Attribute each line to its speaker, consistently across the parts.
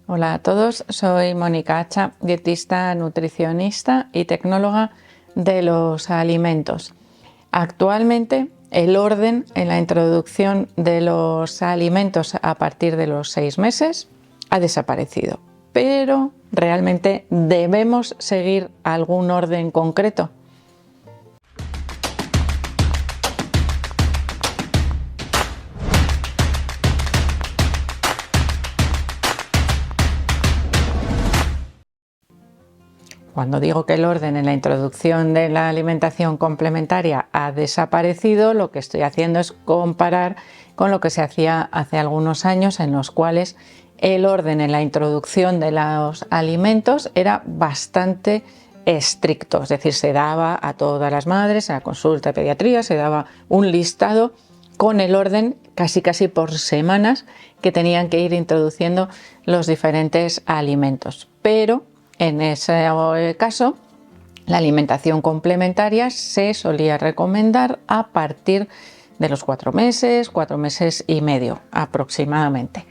Speaker 1: Hola a todos, soy Mónica Hacha, dietista, nutricionista y tecnóloga de los alimentos. Actualmente, el orden en la introducción de los alimentos a partir de los 6 meses ha desaparecido, pero ¿realmente debemos seguir algún orden concreto? Cuando digo que el orden en la introducción de la alimentación complementaria ha desaparecido, lo que estoy haciendo es comparar con lo que se hacía hace algunos años, en los cuales el orden en la introducción de los alimentos era bastante estricto, es decir, se daba a todas las madres, en la consulta de pediatría, se daba un listado con el orden casi por semanas que tenían que ir introduciendo los diferentes alimentos. Pero en ese caso, la alimentación complementaria se solía recomendar a partir de los 4 meses y medio aproximadamente.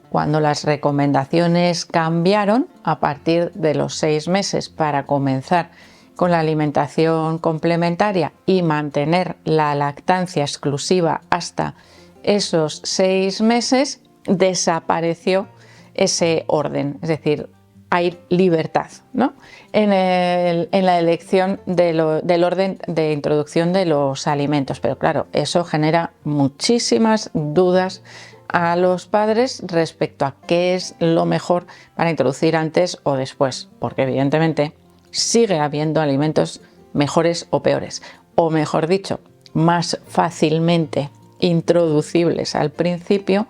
Speaker 1: Cuando las recomendaciones cambiaron a partir de los 6 meses para comenzar con la alimentación complementaria y mantener la lactancia exclusiva hasta esos 6 meses, desapareció ese orden, es decir, hay libertad, ¿no?, en la elección del orden de introducción de los alimentos. Pero claro, eso genera muchísimas dudas a los padres respecto a qué es lo mejor para introducir antes o después, porque evidentemente sigue habiendo alimentos mejores o peores, o mejor dicho, más fácilmente introducibles al principio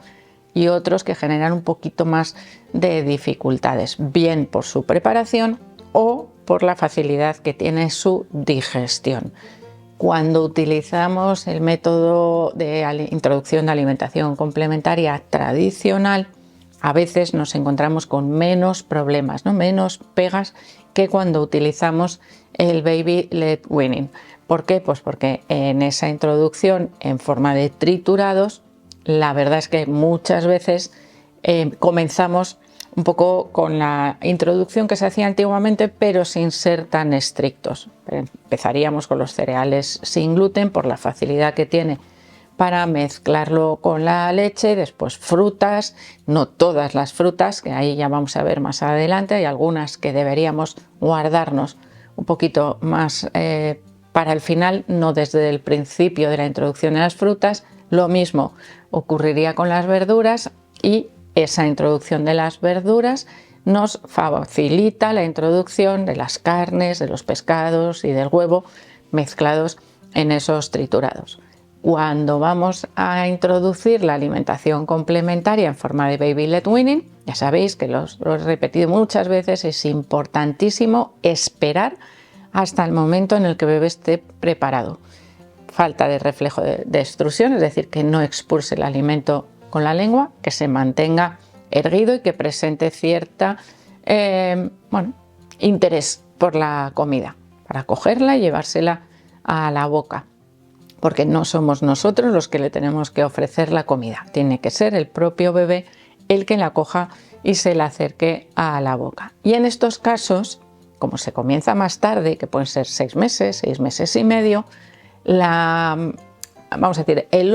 Speaker 1: y otros que generan un poquito más de dificultades, bien por su preparación o por la facilidad que tiene su digestión. Cuando utilizamos el método de introducción de alimentación complementaria tradicional, a veces nos encontramos con menos problemas, ¿no?, menos pegas que cuando utilizamos el Baby Led Weaning. ¿Por qué? Pues porque en esa introducción en forma de triturados, la verdad es que muchas veces comenzamos un poco con la introducción que se hacía antiguamente, pero sin ser tan estrictos. Empezaríamos con los cereales sin gluten por la facilidad que tiene para mezclarlo con la leche, después frutas, no todas las frutas, que ahí ya vamos a ver más adelante, hay algunas que deberíamos guardarnos un poquito más para el final, no desde el principio de la introducción de las frutas. Lo mismo ocurriría con las verduras y esa introducción de las verduras nos facilita la introducción de las carnes, de los pescados y del huevo mezclados en esos triturados. Cuando vamos a introducir la alimentación complementaria en forma de Baby Led Weaning, ya sabéis que lo he repetido muchas veces, es importantísimo esperar hasta el momento en el que el bebé esté preparado. Falta de reflejo de extrusión, es decir, que no expulse el alimento con la lengua, que se mantenga erguido y que presente cierta interés por la comida, para cogerla y llevársela a la boca, porque no somos nosotros los que le tenemos que ofrecer la comida, tiene que ser el propio bebé el que la coja y se la acerque a la boca. Y en estos casos, como se comienza más tarde, que pueden ser 6 meses y medio, el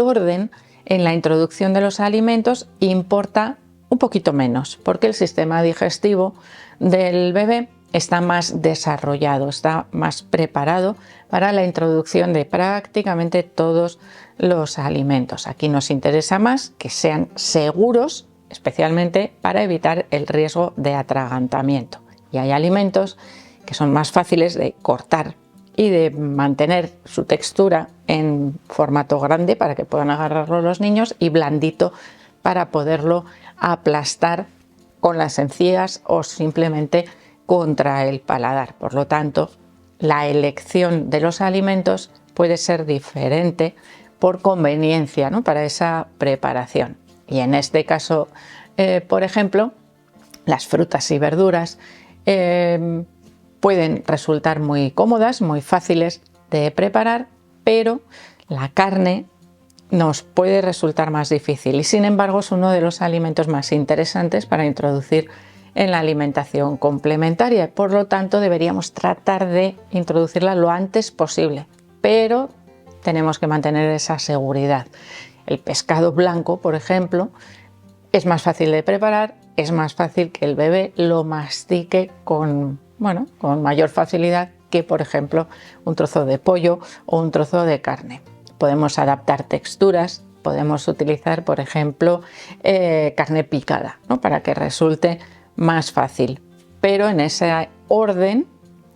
Speaker 1: orden en la introducción de los alimentos importa un poquito menos, porque el sistema digestivo del bebé está más desarrollado, está más preparado para la introducción de prácticamente todos los alimentos. Aquí nos interesa más que sean seguros, especialmente para evitar el riesgo de atragantamiento. Y hay alimentos que son más fáciles de cortar y de mantener su textura en formato grande para que puedan agarrarlo los niños y blandito para poderlo aplastar con las encías o simplemente contra el paladar. Por lo tanto, la elección de los alimentos puede ser diferente por conveniencia, ¿no?, para esa preparación. Y en este caso, por ejemplo, las frutas y verduras pueden resultar muy cómodas, muy fáciles de preparar, pero la carne nos puede resultar más difícil y sin embargo es uno de los alimentos más interesantes para introducir en la alimentación complementaria. Por lo tanto, deberíamos tratar de introducirla lo antes posible, pero tenemos que mantener esa seguridad. El pescado blanco, por ejemplo, es más fácil de preparar, es más fácil que el bebé lo mastique con mayor facilidad que, por ejemplo, un trozo de pollo o un trozo de carne. Podemos adaptar texturas, podemos utilizar, por ejemplo, carne picada, ¿no? Para que resulte más fácil. Pero en ese orden,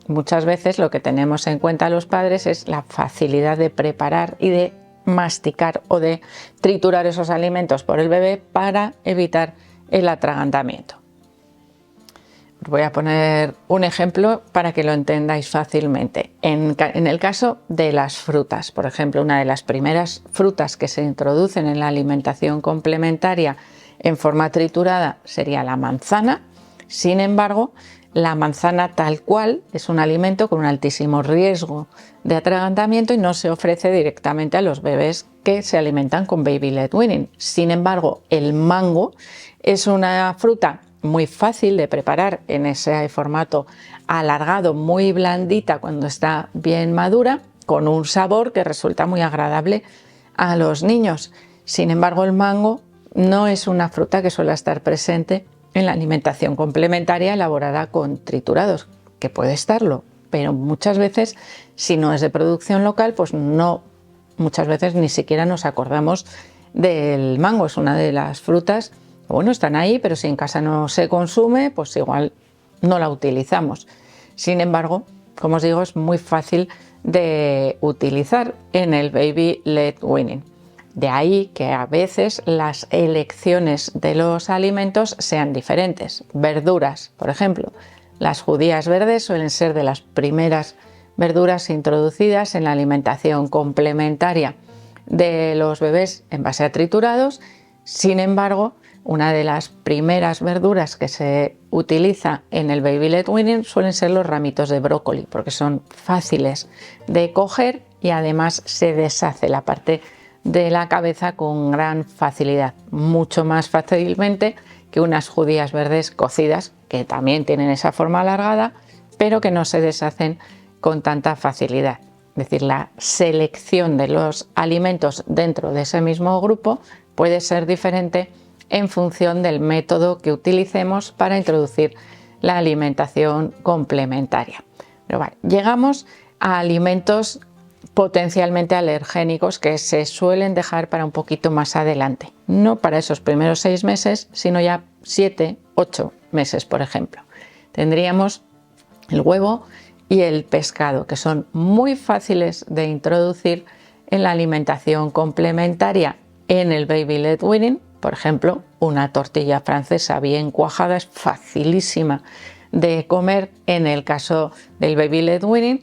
Speaker 1: muchas veces lo que tenemos en cuenta los padres es la facilidad de preparar y de masticar o de triturar esos alimentos por el bebé para evitar el atragantamiento. Os voy a poner un ejemplo para que lo entendáis fácilmente. En el caso de las frutas, por ejemplo, una de las primeras frutas que se introducen en la alimentación complementaria en forma triturada sería la manzana. Sin embargo, la manzana tal cual es un alimento con un altísimo riesgo de atragantamiento y no se ofrece directamente a los bebés que se alimentan con baby led weaning. Sin embargo, el mango es una fruta muy fácil de preparar en ese formato alargado, muy blandita cuando está bien madura, con un sabor que resulta muy agradable a los niños. Sin embargo, el mango no es una fruta que suele estar presente en la alimentación complementaria elaborada con triturados, que puede estarlo, pero muchas veces, si no es de producción local, pues no, muchas veces ni siquiera nos acordamos del mango. Es una de las frutas, bueno, están ahí, pero si en casa no se consume, pues igual no la utilizamos. Sin embargo, como os digo, es muy fácil de utilizar en el baby led weaning. De ahí que a veces las elecciones de los alimentos sean diferentes. Verduras, por ejemplo, las judías verdes suelen ser de las primeras verduras introducidas en la alimentación complementaria de los bebés en base a triturados. Sin embargo, una de las primeras verduras que se utiliza en el baby led weaning suelen ser los ramitos de brócoli, porque son fáciles de coger y además se deshace la parte de la cabeza con gran facilidad, mucho más fácilmente que unas judías verdes cocidas, que también tienen esa forma alargada, pero que no se deshacen con tanta facilidad. Es decir, la selección de los alimentos dentro de ese mismo grupo puede ser diferente en función del método que utilicemos para introducir la alimentación complementaria. Pero bueno, llegamos a alimentos potencialmente alergénicos que se suelen dejar para un poquito más adelante, no para esos primeros 6 meses, sino ya 7, 8 meses, por ejemplo. Tendríamos el huevo y el pescado, que son muy fáciles de introducir en la alimentación complementaria en el baby led weaning. Por ejemplo, una tortilla francesa bien cuajada es facilísima de comer en el caso del baby led weaning.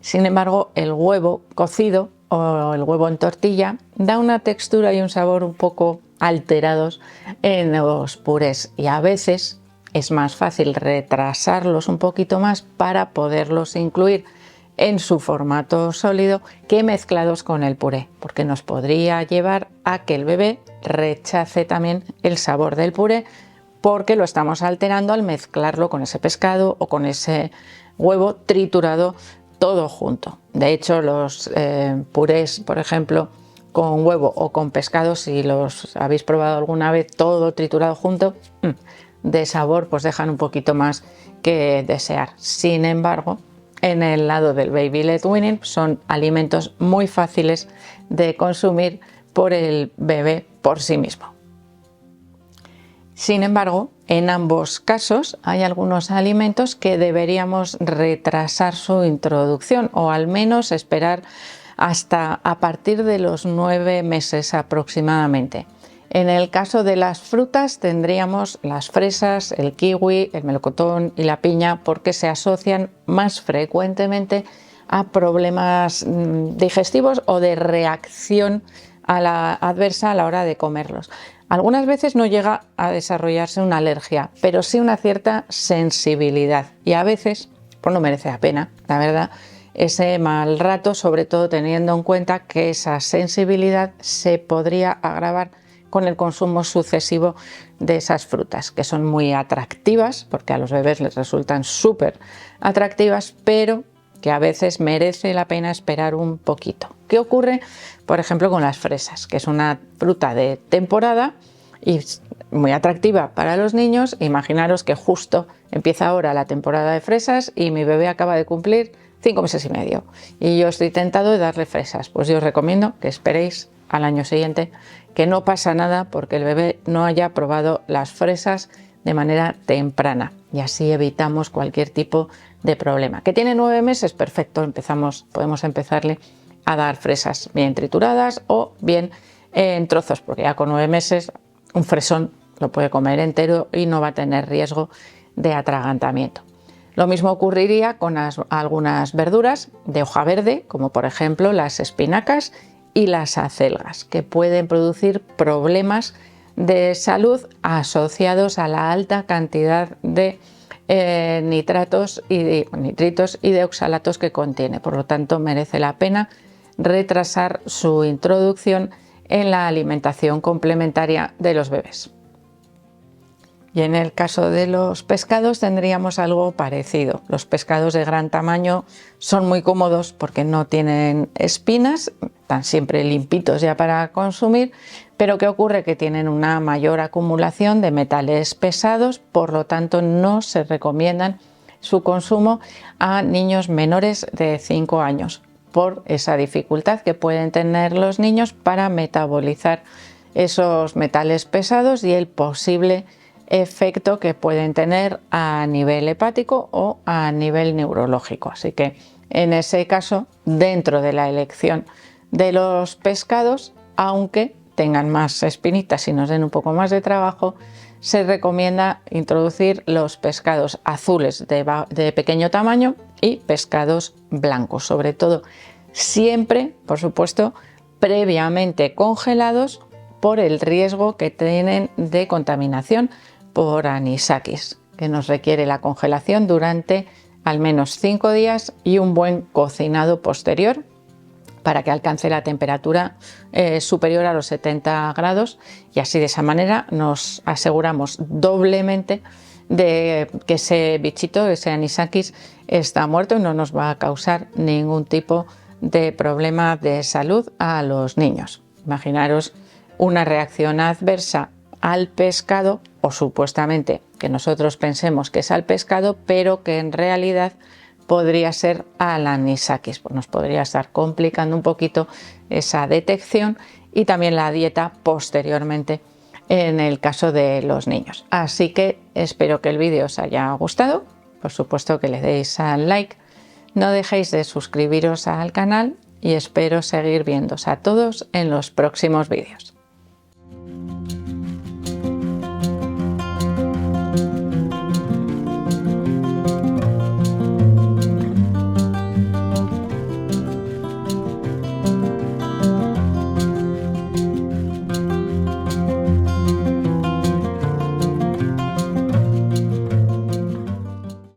Speaker 1: Sin embargo, el huevo cocido o el huevo en tortilla da una textura y un sabor un poco alterados en los purés y a veces es más fácil retrasarlos un poquito más para poderlos incluir en su formato sólido que mezclados con el puré, porque nos podría llevar a que el bebé rechace también el sabor del puré porque lo estamos alterando al mezclarlo con ese pescado o con ese huevo triturado todo junto. De hecho, los purés, por ejemplo, con huevo o con pescado, si los habéis probado alguna vez todo triturado junto, de sabor pues dejan un poquito más que desear. Sin embargo, en el lado del baby led weaning son alimentos muy fáciles de consumir por el bebé por sí mismo. Sin embargo, en ambos casos hay algunos alimentos que deberíamos retrasar su introducción o al menos esperar hasta a partir de los 9 meses aproximadamente. En el caso de las frutas tendríamos las fresas, el kiwi, el melocotón y la piña porque se asocian más frecuentemente a problemas digestivos o de reacción adversa a la hora de comerlos. Algunas veces no llega a desarrollarse una alergia, pero sí una cierta sensibilidad y a veces, pues no merece la pena, la verdad, ese mal rato, sobre todo teniendo en cuenta que esa sensibilidad se podría agravar con el consumo sucesivo de esas frutas, que son muy atractivas, porque a los bebés les resultan súper atractivas, pero que a veces merece la pena esperar un poquito. ¿Qué ocurre, por ejemplo, con las fresas? Que es una fruta de temporada y muy atractiva para los niños. Imaginaros que justo empieza ahora la temporada de fresas y mi bebé acaba de cumplir 5 meses y medio y yo estoy tentado de darle fresas. Pues yo os recomiendo que esperéis al año siguiente, que no pasa nada porque el bebé no haya probado las fresas de manera temprana y así evitamos cualquier tipo de problema. Que tiene 9 meses, perfecto, podemos empezarle a dar fresas bien trituradas o bien en trozos, porque ya con 9 meses un fresón lo puede comer entero y no va a tener riesgo de atragantamiento. Lo mismo ocurriría con algunas verduras de hoja verde, como por ejemplo las espinacas y las acelgas, que pueden producir problemas de salud asociados a la alta cantidad de nitritos y de oxalatos que contiene. Por lo tanto, merece la pena retrasar su introducción en la alimentación complementaria de los bebés. Y en el caso de los pescados tendríamos algo parecido. Los pescados de gran tamaño son muy cómodos porque no tienen espinas, están siempre limpitos ya para consumir, pero ¿qué ocurre? Que tienen una mayor acumulación de metales pesados, por lo tanto no se recomiendan su consumo a niños menores de 5 años por esa dificultad que pueden tener los niños para metabolizar esos metales pesados y el posible efecto que pueden tener a nivel hepático o a nivel neurológico. Así que en ese caso, dentro de la elección de los pescados, aunque tengan más espinitas y nos den un poco más de trabajo, se recomienda introducir los pescados azules de pequeño tamaño y pescados blancos, sobre todo siempre, por supuesto, previamente congelados por el riesgo que tienen de contaminación por anisakis, que nos requiere la congelación durante al menos 5 días y un buen cocinado posterior para que alcance la temperatura superior a los 70 grados y así de esa manera nos aseguramos doblemente de que ese bichito, ese anisakis, está muerto y no nos va a causar ningún tipo de problema de salud a los niños. Imaginaros una reacción adversa al pescado, o supuestamente que nosotros pensemos que es al pescado, pero que en realidad podría ser al anisakis, pues nos podría estar complicando un poquito esa detección y también la dieta posteriormente en el caso de los niños. Así que espero que el vídeo os haya gustado, por supuesto que le deis al like, no dejéis de suscribiros al canal y espero seguir viéndoos a todos en los próximos vídeos.